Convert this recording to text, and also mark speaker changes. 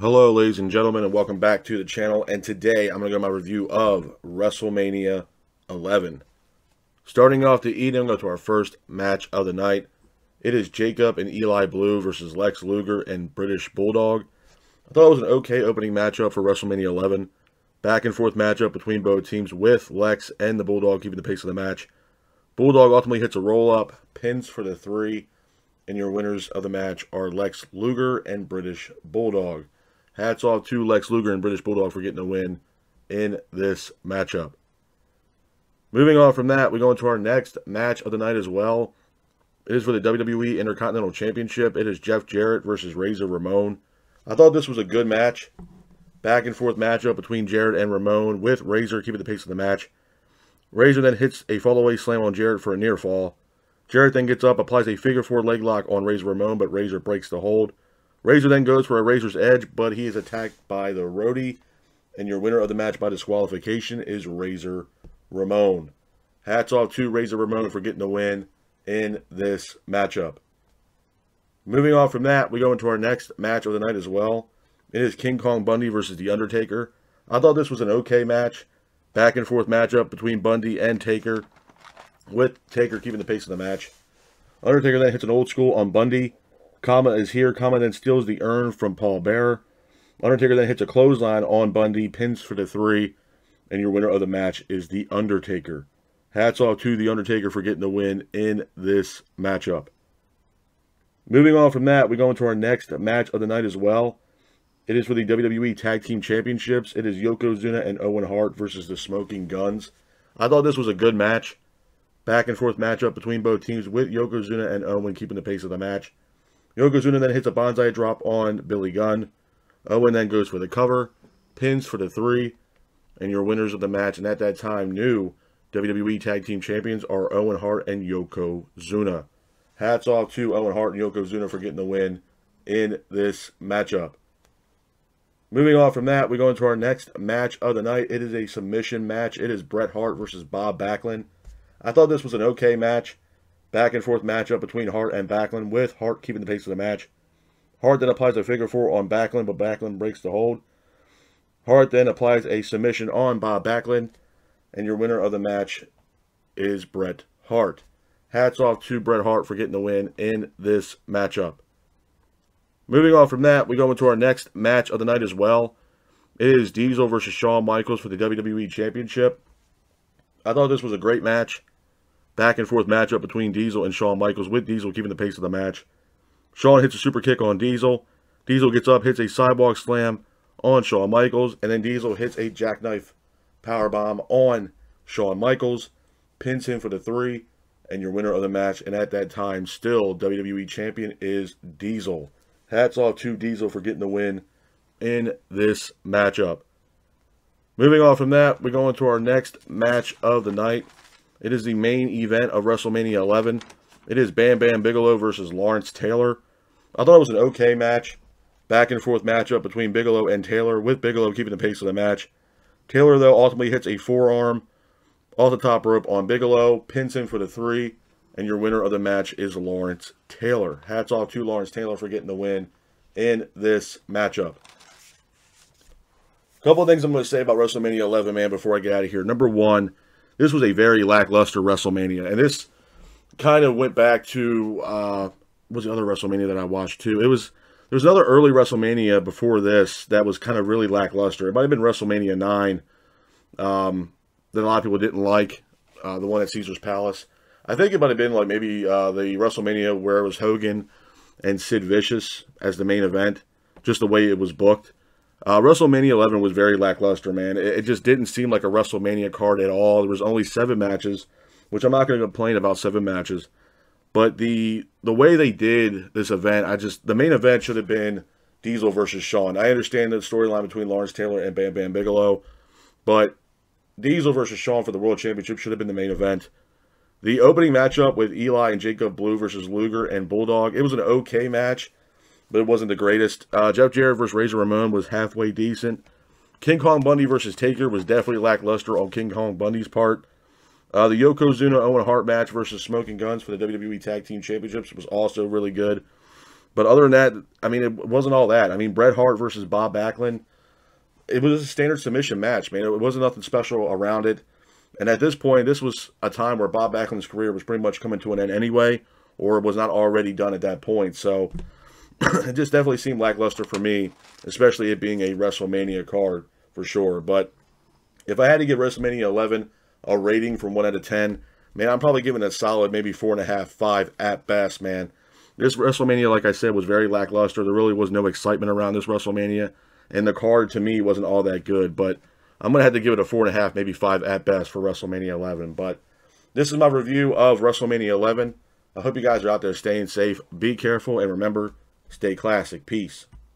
Speaker 1: Hello ladies and gentlemen, and welcome back to the channel. And today I'm going to go my review of WrestleMania 11. Starting off the evening, go to our first match of the night. It is Jacob and Eli Blue versus Lex Luger and British Bulldog. I thought it was an okay opening matchup for WrestleMania 11. Back and forth matchup between both teams with Lex and the Bulldog keeping the pace of the match. Bulldog ultimately hits a roll-up, pins for the 3, and your winners of the match are Lex Luger and British Bulldog. Hats off to Lex Luger and British Bulldog for getting a win in this matchup. Moving on from that, we go into our next match of the night as well. It is for the WWE Intercontinental Championship. It is Jeff Jarrett versus Razor Ramon. I thought this was a good match. Back and forth matchup between Jarrett and Ramon, with Razor keeping the pace of the match. Razor then hits a fall-away slam on Jarrett for a near fall. Jarrett then gets up, applies a figure-4 leg lock on Razor Ramon, but Razor breaks the hold. Razor then goes for a Razor's Edge, but he is attacked by the Roadie, and your winner of the match by disqualification is Razor Ramon. Hats off to Razor Ramon for getting the win in this matchup. Moving on from that, we go into our next match of the night as well. It is King Kong Bundy versus The Undertaker. I thought this was an okay match. Back and forth matchup between Bundy and Taker, with Taker keeping the pace of the match. Undertaker then hits an old school on Bundy. Kama is here. Kama then steals the urn from Paul Bearer. Undertaker then hits a clothesline on Bundy, pins for the 3, and your winner of the match is The Undertaker. Hats off to The Undertaker for getting the win in this matchup. Moving on from that, we go into our next match of the night as well. It is for the WWE Tag Team Championships. It is Yokozuna and Owen Hart versus the Smoking Guns. I thought this was a good match. Back and forth matchup between both teams, with Yokozuna and Owen keeping the pace of the match. Yokozuna then hits a bonsai drop on Billy Gunn. Owen then goes for the cover, pins for the 3, and your winners of the match, and at that time, new WWE Tag Team Champions are Owen Hart and Yokozuna. Hats off to Owen Hart and Yokozuna for getting the win in this matchup. Moving on from that, we go into our next match of the night. It is a submission match. It is Bret Hart versus Bob Backlund. I thought this was an okay match. Back and forth matchup between Hart and Backlund, with Hart keeping the pace of the match. Hart then applies a figure 4 on Backlund, but Backlund breaks the hold. Hart then applies a submission on Bob Backlund, and your winner of the match is Bret Hart. Hats off to Bret Hart for getting the win in this matchup. Moving on from that, we go into our next match of the night as well. It is Diesel versus Shawn Michaels for the WWE Championship. I thought this was a great match. Back and forth matchup between Diesel and Shawn Michaels, with Diesel keeping the pace of the match. Shawn hits a super kick on Diesel. Diesel gets up, hits a sidewalk slam on Shawn Michaels, and then Diesel hits a jackknife powerbomb on Shawn Michaels, pins him for the 3, and your winner of the match, and at that time, still WWE Champion, is Diesel. Hats off to Diesel for getting the win in this matchup. Moving on from that, we go into our next match of the night. It is the main event of WrestleMania 11. It is Bam Bam Bigelow versus Lawrence Taylor. I thought it was an okay match. Back and forth matchup between Bigelow and Taylor, with Bigelow keeping the pace of the match. Taylor, though, ultimately hits a forearm off the top rope on Bigelow, pins him for the 3, and your winner of the match is Lawrence Taylor. Hats off to Lawrence Taylor for getting the win in this matchup. A couple of things I'm going to say about WrestleMania 11, man, before I get out of here. Number one, this was a very lackluster WrestleMania, and this kind of went back to, what was the other WrestleMania that I watched too? There was another early WrestleMania before this that was kind of really lackluster. It might have been WrestleMania 9 that a lot of people didn't like, the one at Caesar's Palace. I think it might have been like maybe the WrestleMania where it was Hogan and Sid Vicious as the main event, just the way it was booked. WrestleMania 11 was very lackluster, man. It just didn't seem like a WrestleMania card at all. There was only 7 matches, which I'm not going to complain about 7 matches. But the way they did this event, the main event should have been Diesel versus Shawn. I understand the storyline between Lawrence Taylor and Bam Bam Bigelow, but Diesel versus Shawn for the World Championship should have been the main event. The opening matchup with Eli and Jacob Blue versus Luger and Bulldog, it was an okay match, but it wasn't the greatest. Jeff Jarrett versus Razor Ramon was halfway decent. King Kong Bundy versus Taker was definitely lackluster on King Kong Bundy's part. The Yokozuna Owen Hart match versus Smoking Guns for the WWE Tag Team Championships was also really good. But other than that, I mean, it wasn't all that. I mean, Bret Hart versus Bob Backlund, it was a standard submission match, man. It wasn't nothing special around it. And at this point, this was a time where Bob Backlund's career was pretty much coming to an end anyway, or it was not already done at that point. So it just definitely seemed lackluster for me, especially it being a WrestleMania card for sure. But if I had to give WrestleMania 11 a rating from 1 out of 10, man, I'm probably giving it a solid maybe 4.5, 5 at best, man. This WrestleMania, like I said, was very lackluster. There really was no excitement around this WrestleMania. And the card, to me, wasn't all that good. But I'm going to have to give it a 4.5, maybe 5 at best for WrestleMania 11. But this is my review of WrestleMania 11. I hope you guys are out there staying safe. Be careful. And remember, stay classic. Peace.